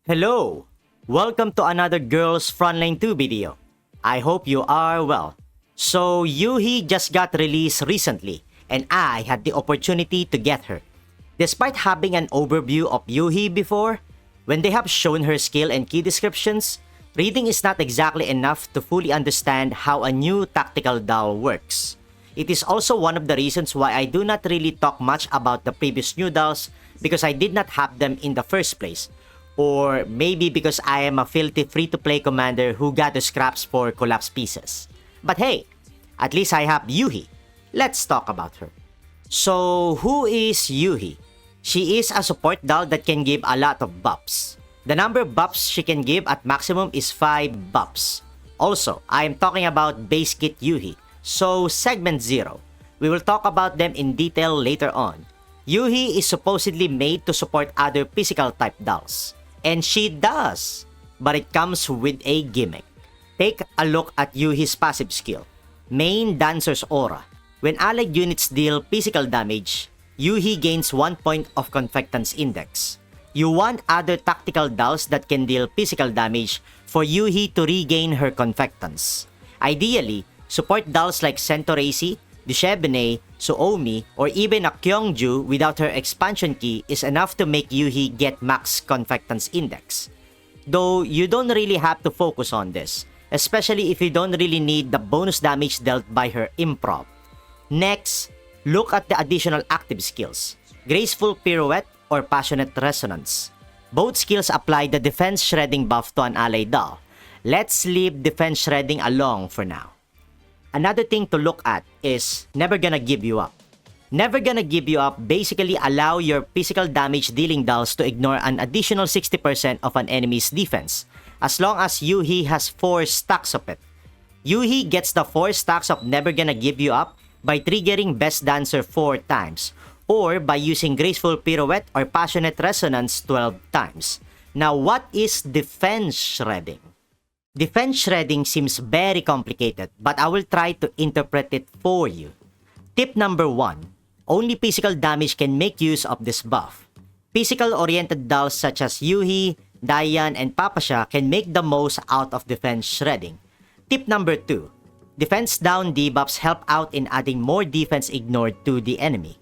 Hello! Welcome to another Girls Frontline 2 video. I hope you are well. So, Yoohee just got released recently and I had the opportunity to get her. Despite having an overview of Yoohee before, when they have shown her skill and key descriptions, reading is not exactly enough to fully understand how a new tactical doll works. It is also one of the reasons why I do not really talk much about the previous new dolls because I did not have them in the first place. Or maybe because I am a filthy free-to-play commander who got the scraps for collapse pieces. But hey, at least I have Yoohee. Let's talk about her. So, who is Yoohee? She is a support doll that can give a lot of buffs. The number of buffs she can give at maximum is 5 buffs. Also, I am talking about base kit Yoohee. So, segment 0. We will talk about them in detail later on. Yoohee is supposedly made to support other physical type dolls. And she does, but it comes with a gimmick. Take a look at Yoohee's passive skill, Main Dancer's Aura. When allied units deal physical damage, Yoohee gains 1 point of Confectance Index. You want other tactical dolls that can deal physical damage for Yoohee to regain her Confectance. Ideally, support dolls like Centerstage, Defh, Suomi, or even a Kyungju without her expansion key is enough to make Yoohee get max Confectance Index. Though you don't really have to focus on this, especially if you don't really need the bonus damage dealt by her improv. Next, look at the additional active skills, Graceful Pirouette or Passionate Resonance. Both skills apply the defense shredding buff to an ally doll. Let's leave defense shredding alone for now. Another thing to look at is Never Gonna Give You Up. Never Gonna Give You Up basically allow your physical damage dealing dolls to ignore an additional 60% of an enemy's defense, as long as Yoohee has 4 stacks of it. Yoohee gets the 4 stacks of Never Gonna Give You Up by triggering Best Dancer 4 times, or by using Graceful Pirouette or Passionate Resonance 12 times. Now, what is Defense Shredding? Defense shredding seems very complicated, but I will try to interpret it for you. Tip number 1. Only physical damage can make use of this buff. Physical-oriented dolls such as Yoohee, Diane, and Papasha can make the most out of defense shredding. Tip number 2. Defense down debuffs help out in adding more defense ignored to the enemy.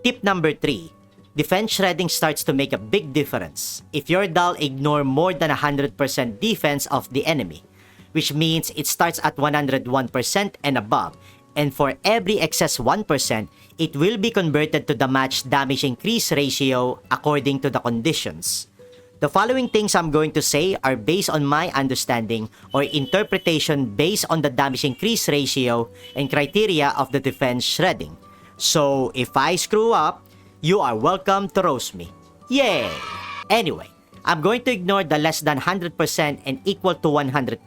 Tip number 3. Defense shredding starts to make a big difference if your doll ignore more than 100% defense of the enemy, which means it starts at 101% and above, and for every excess 1%, it will be converted to the match damage increase ratio according to the conditions. The following things I'm going to say are based on my understanding or interpretation based on the damage increase ratio and criteria of the defense shredding. So if I screw up, you are welcome to roast me. Yay! Anyway, I'm going to ignore the less than 100% and equal to 100%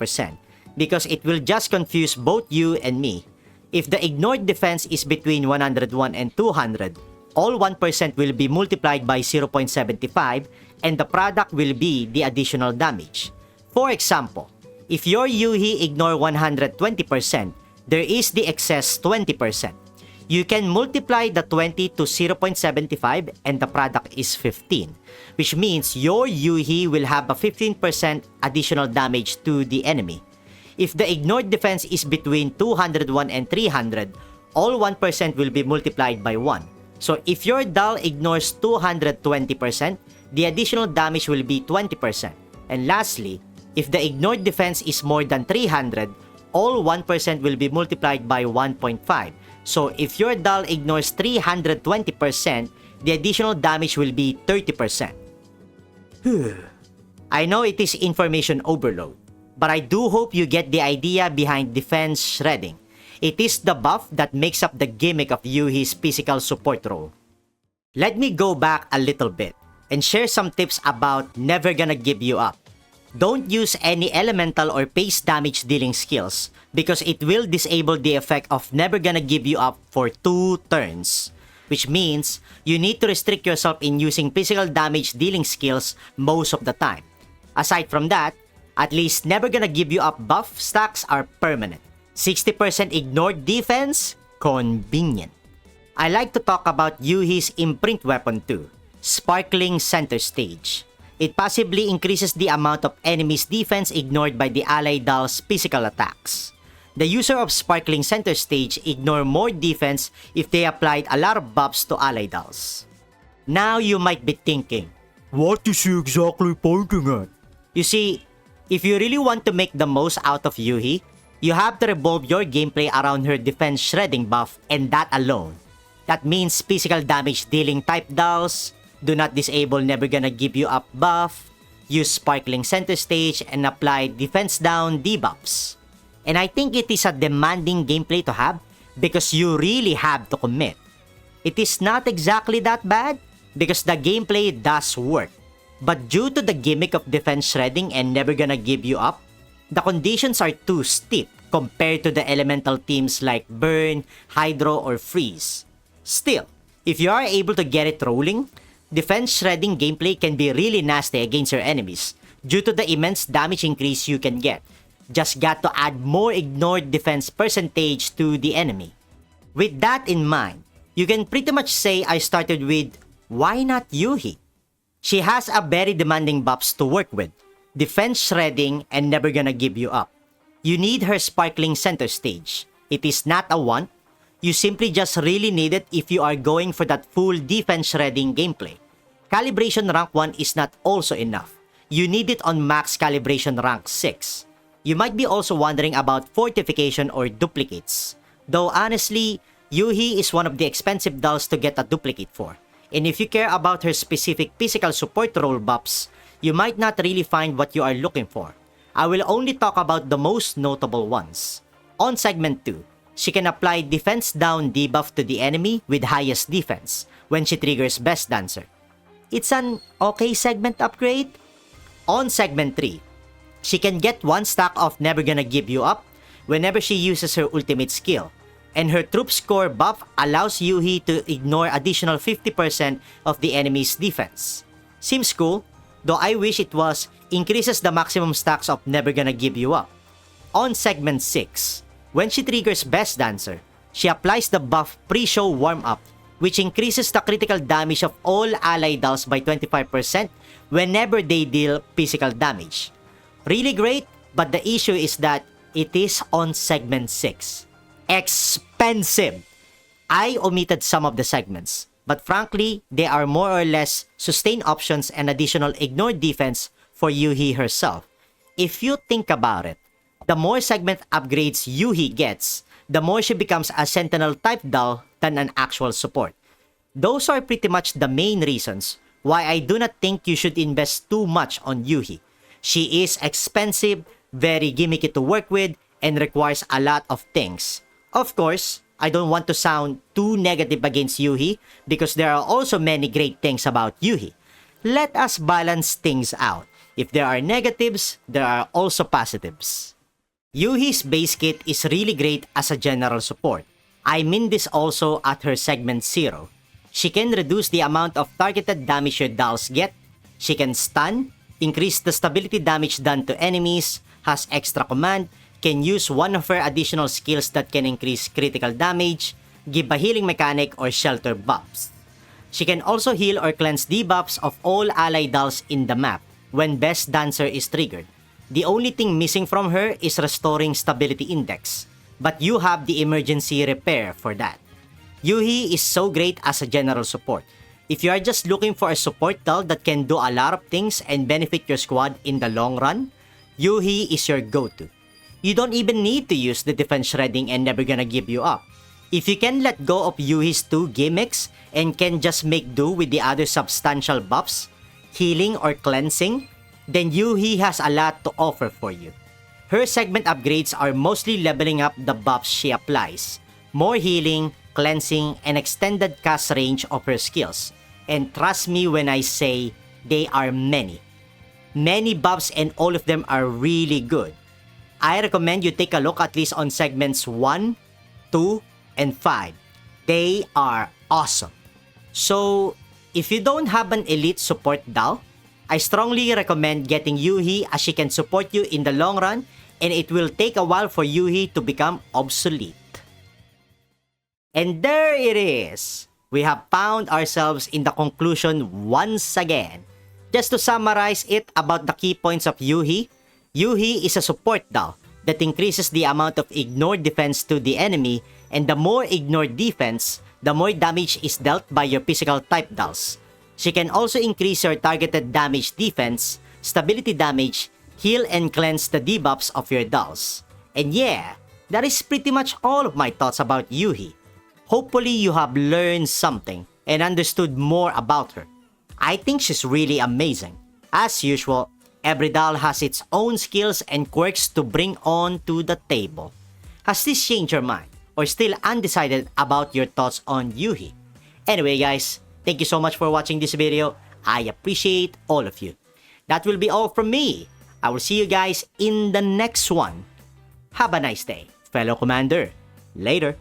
because it will just confuse both you and me. If the ignored defense is between 101 and 200, all 1% will be multiplied by 0.75 and the product will be the additional damage. For example, if your Yoohee ignore 120%, there is the excess 20%. You can multiply the 20 to 0.75 and the product is 15, which means your Yoohee will have a 15% additional damage to the enemy. If the ignored defense is between 201 and 300, all 1% will be multiplied by 1. So if your doll ignores 220%, the additional damage will be 20%. And lastly, if the ignored defense is more than 300, all 1% will be multiplied by 1.5. So if your doll ignores 320%, the additional damage will be 30%. I know it is information overload, but I do hope you get the idea behind defense shredding. It is the buff that makes up the gimmick of Yoohee's physical support role. Let me go back a little bit and share some tips about Never Gonna Give You Up. Don't use any elemental or base damage dealing skills because it will disable the effect of Never Gonna Give You Up for 2 turns. Which means you need to restrict yourself in using physical damage dealing skills most of the time. Aside from that, at least Never Gonna Give You Up buff stacks are permanent. 60% ignored defense? Convenient. I like to talk about Yoohee's imprint weapon too, Sparkling Centerstage. It possibly increases the amount of enemies' defense ignored by the ally doll's physical attacks. The user of Sparkling Centerstage ignore more defense if they applied a lot of buffs to ally dolls. Now you might be thinking, what is she exactly pointing at? You see, if you really want to make the most out of Yoohee, you have to revolve your gameplay around her defense shredding buff, and that alone. That means physical damage dealing type dolls, do not disable never gonna give you up buff, use Sparkling Centerstage and apply defense down debuffs. And I think it is a demanding gameplay to have because you really have to commit. It is not exactly that bad because the gameplay does work. But due to the gimmick of defense shredding and never gonna give you up, the conditions are too steep compared to the elemental teams like Burn, Hydro, or Freeze. Still, if you are able to get it rolling, defense shredding gameplay can be really nasty against your enemies due to the immense damage increase you can get. Just got to add more ignored defense percentage to the enemy. With that in mind, you can pretty much say I started with, why not Yoohee? She has a very demanding buffs to work with, defense shredding and never gonna give you up. You need her Sparkling Centerstage. It is not a want, you simply just really need it if you are going for that full defense shredding gameplay. Calibration rank 1 is not also enough. You need it on max calibration rank 6. You might be also wondering about fortification or duplicates. Though honestly, Yoohee is one of the expensive dolls to get a duplicate for. And if you care about her specific physical support role buffs, you might not really find what you are looking for. I will only talk about the most notable ones. On segment 2, she can apply defense down debuff to the enemy with highest defense when she triggers Best Dancer. It's an okay segment upgrade. On segment 3, she can get 1 stack of Never Gonna Give You Up whenever she uses her ultimate skill. And her troop score buff allows Yoohee to ignore additional 50% of the enemy's defense. Seems cool, though I wish it was increases the maximum stacks of Never Gonna Give You Up. On segment 6, when she triggers Best Dancer, she applies the buff pre-show warm-up, which increases the critical damage of all ally dolls by 25% whenever they deal physical damage. Really great, but the issue is that it is on segment 6. Expensive! I omitted some of the segments, but frankly, they are more or less sustain options and additional ignore defense for Yoohee herself. If you think about it, the more segment upgrades Yoohee gets, the more she becomes a sentinel type doll than an actual support. Those are pretty much the main reasons why I do not think you should invest too much on Yoohee. She is expensive, very gimmicky to work with, and requires a lot of things. Of course, I don't want to sound too negative against Yoohee because there are also many great things about Yoohee. Let us balance things out. If there are negatives, there are also positives. Yoohee's base kit is really great as a general support. I mean this also at her segment 0. She can reduce the amount of targeted damage your dolls get. She can stun, increase the stability damage done to enemies, has extra command, can use one of her additional skills that can increase critical damage, give a healing mechanic, or shelter buffs. She can also heal or cleanse debuffs of all ally dolls in the map when Best Dancer is triggered. The only thing missing from her is restoring stability index, but you have the emergency repair for that. Yoohee is so great as a general support. If you are just looking for a support doll that can do a lot of things and benefit your squad in the long run, Yoohee is your go-to. You don't even need to use the defense shredding and Never Gonna Give You Up. If you can let go of Yoohee's 2 gimmicks and can just make do with the other substantial buffs, healing or cleansing, then Yoohee has a lot to offer for you. Her segment upgrades are mostly leveling up the buffs she applies, more healing, cleansing, and extended cast range of her skills. And trust me when I say they are many. Many buffs and all of them are really good. I recommend you take a look at least on segments 1, 2, and 5. They are awesome. So, if you don't have an elite support doll, I strongly recommend getting Yoohee as she can support you in the long run and it will take a while for Yoohee to become obsolete. And there it is! We have found ourselves in the conclusion once again. Just to summarize it about the key points of Yoohee, Yoohee is a support doll that increases the amount of ignored defense to the enemy, and the more ignored defense, the more damage is dealt by your physical type dolls. She can also increase your targeted damage defense, stability damage, heal and cleanse the debuffs of your dolls. And yeah, that is pretty much all of my thoughts about Yoohee. Hopefully you have learned something and understood more about her. I think she's really amazing. As usual, every doll has its own skills and quirks to bring on to the table. Has this changed your mind or still undecided about your thoughts on Yoohee? Anyway guys, thank you so much for watching this video. I appreciate all of you. That will be all from me. I will see you guys in the next one. Have a nice day, fellow commander. Later.